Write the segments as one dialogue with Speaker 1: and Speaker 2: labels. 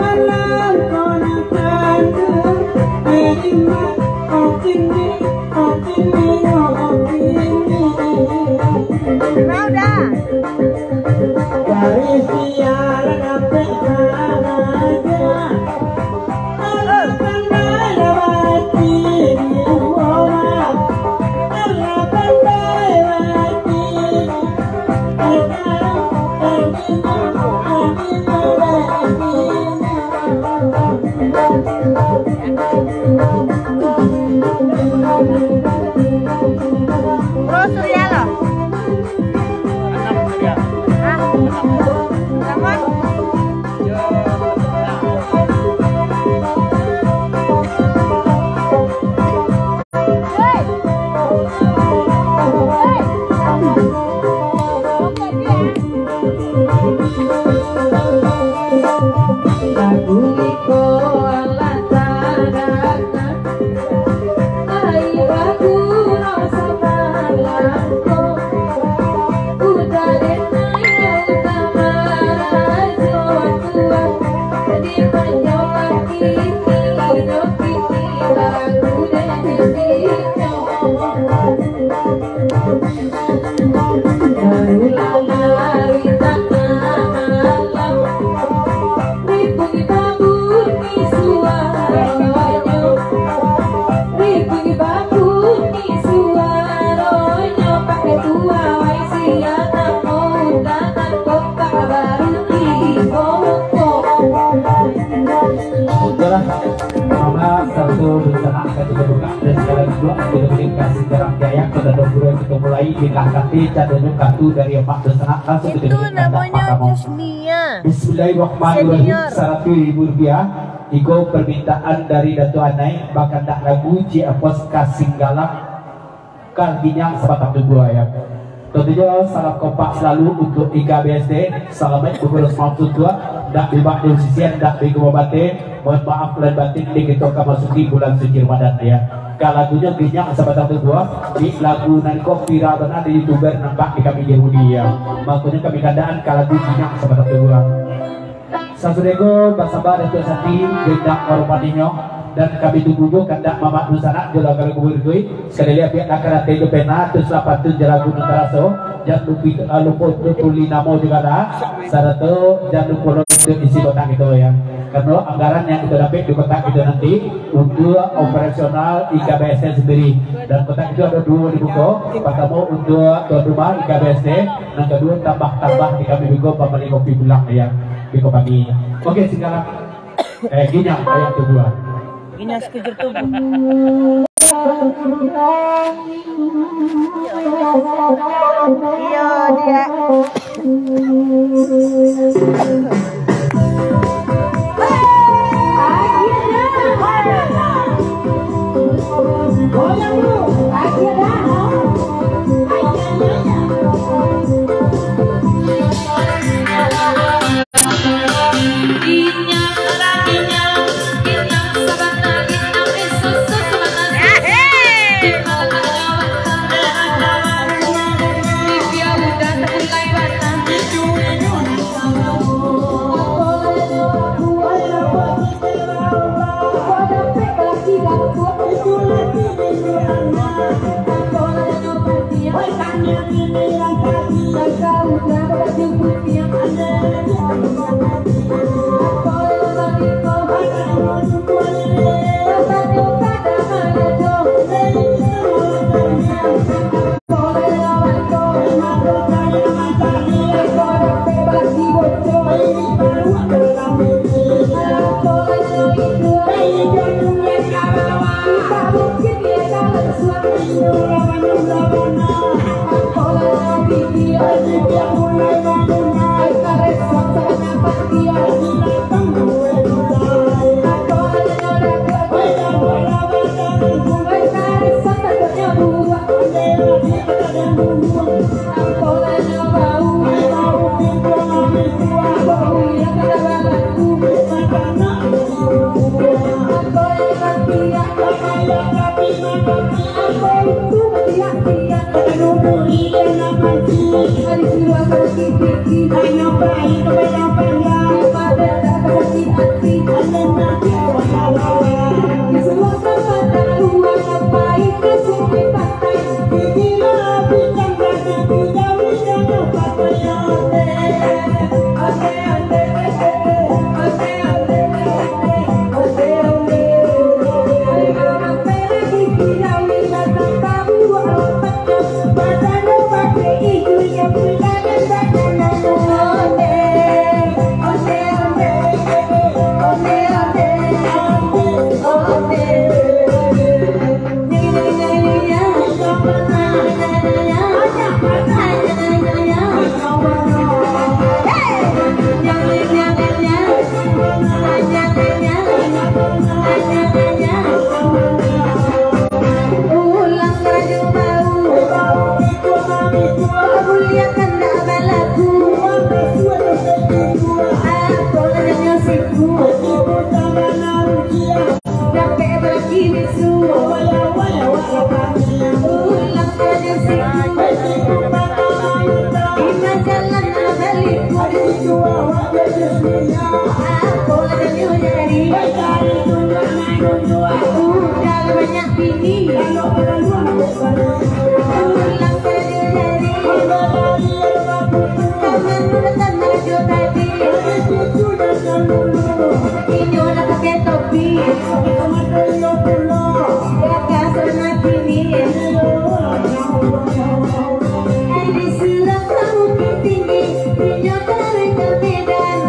Speaker 1: Malam kau nak Itu namanya Jusnia.
Speaker 2: Bismillahirrahmanirrahim. 100.000 rupiah. Iko permintaan dari Datu Anai bahkan tak lagu Ciapos Kasinggalang Kalbinyang sebatang tubuh ya. Tentunya salam kompak selalu untuk IKBSD. Selamat berurus maksud tua. Tak bebak di sisian, tak bego batin. Mohon maaf dan batin di kita masuki bulan suci Ramadan ya. Lagunya Ginyang sebatang tubuh di lagu Nankok viral benar di YouTuber nampak di kami Yahudi ya. Makanya kami kandaan lagu Ginyang sebatang tubuh. Sasudego basaba dan tuasati gendak korupaninya dan kami tunggu kandak mamak nusana jala kalau kubur sekali lihat pihak akarat itu pena terus lapat tu jala gunung taraso jangan lupa tuli namo juga dah satu jangan lupa isi kotak itu ya karena anggaran yang kita dapat di kotak itu nanti untuk operasional IKBSD sendiri dan kotak itu ada 2 dibuka pertama untuk tuan rumah IKBSD dan kedua tambah di kami juga pembeli kopi pulang ya di kopi. Oke sekarang Ginyang ayat kedua.
Speaker 1: Ginyang sekejur tubuh. Iya dia.
Speaker 3: Hati
Speaker 1: Udah banyak bini. Pulang dari kangen datang maju tadi. Ini udah pakai topi. Ya kasar mati nih. Ini sudah kamu tinggi. Punya dari kebedan.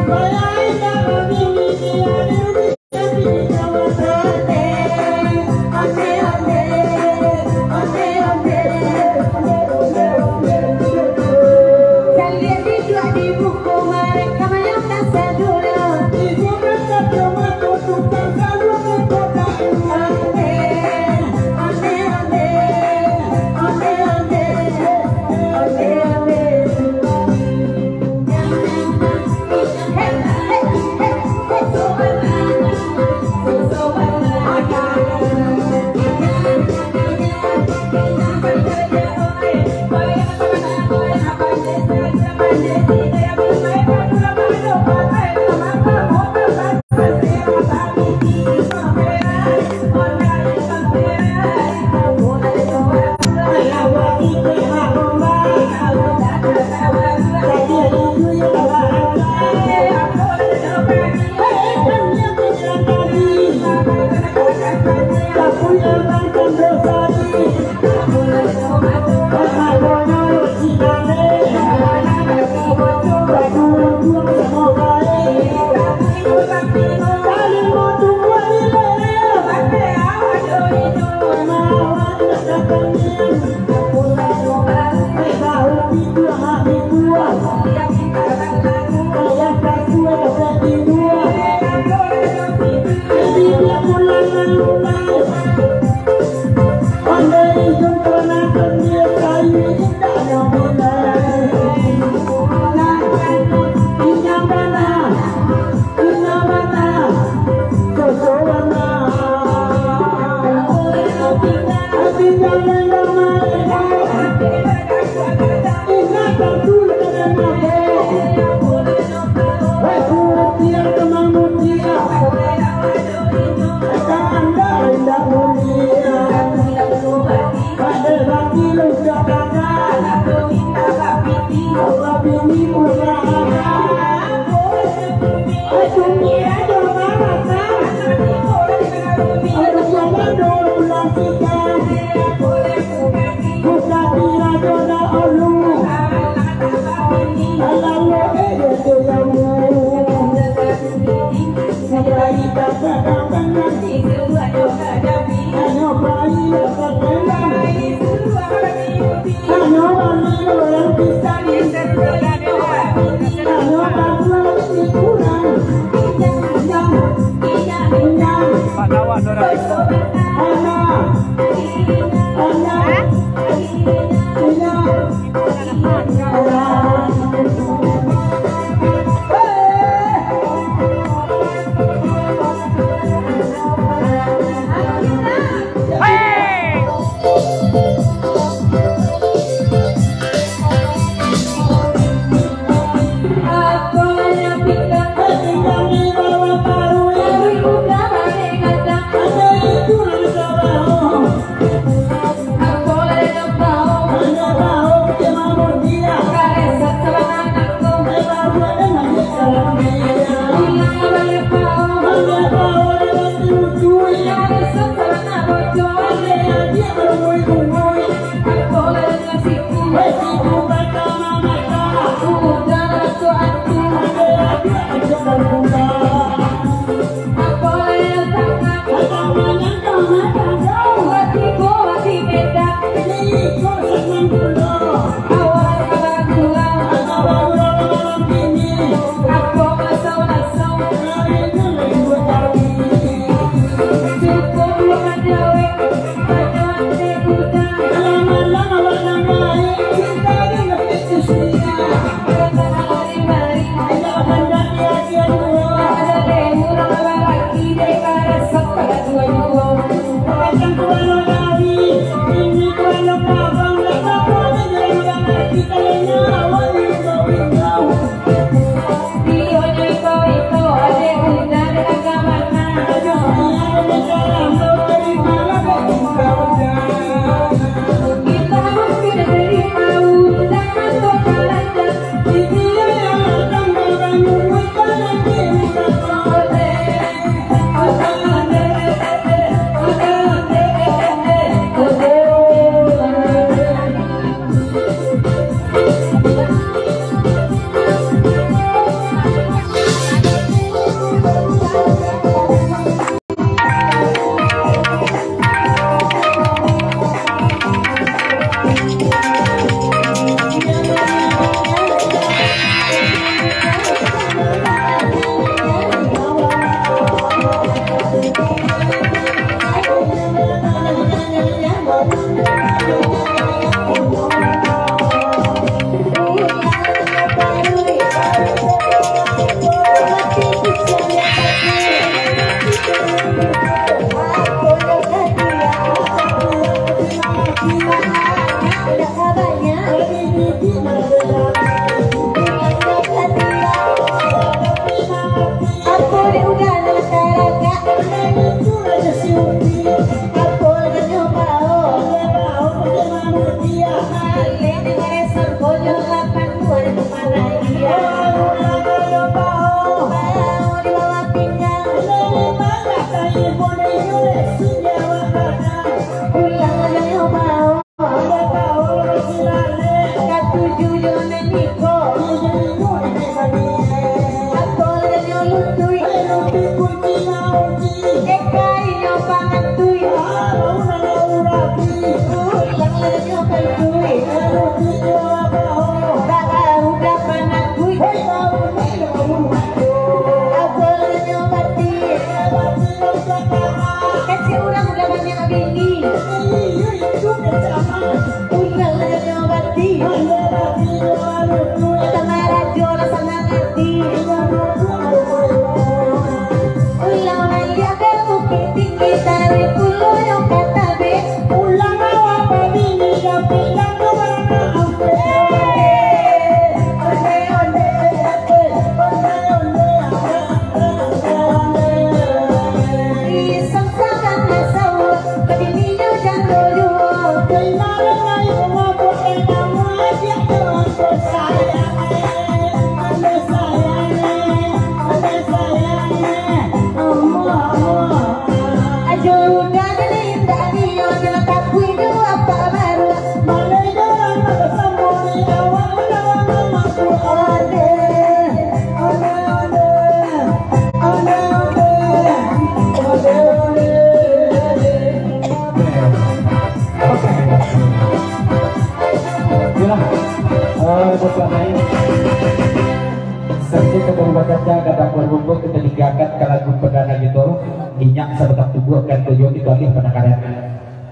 Speaker 2: Serta keberbacaca kata berbumbu kita digagat ke lagu perdana gitu minyak sebetak tubuh akan tujuh itu lagi penakaran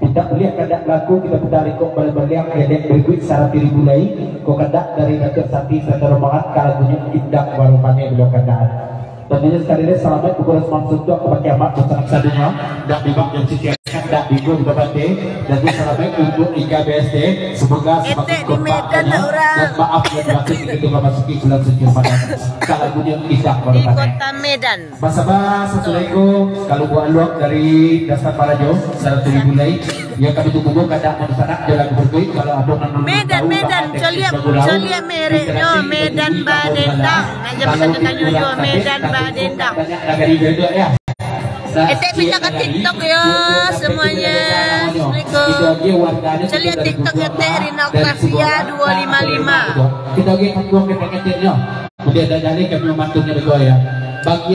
Speaker 2: tidak melihat kadak lagu kita pedali kok balik kedek berikut secara pilih mulai kok kadak dari Datuk Sati serta rombongan ke lagunya indah baru panen belum kadaan tentunya sekali lagi selamat kepada semua untuk kepada kiamat bersama sadunya dan bibak yang sekian dan bingung di Babate dan selamat untuk IKBSD semoga semakin kompak dan maaf yang berarti kita memasuki bulan suci Ramadan kalau lagunya indah baru
Speaker 3: di
Speaker 2: panen
Speaker 3: Kota Medan.
Speaker 2: Mas-mas, assalamualaikum. Kalau buat luak dari dasar Parajo, salah satu mulai yang kami tunggu kadang mau sana jalan berkuit kalau ada non
Speaker 3: Medan, coliak mereknya Medan Badendang. Aja pesan tanya yo Medan Badendang.
Speaker 2: Negari beda ya.
Speaker 3: Etek pindah ke TikTok ya semuanya. Assalamualaikum. Coliak TikTok etek Rina Octavia 255.
Speaker 2: Kita lagi ketua kepengetirnya. Kemudian ada jadi kami membantunya juga ya. Bagi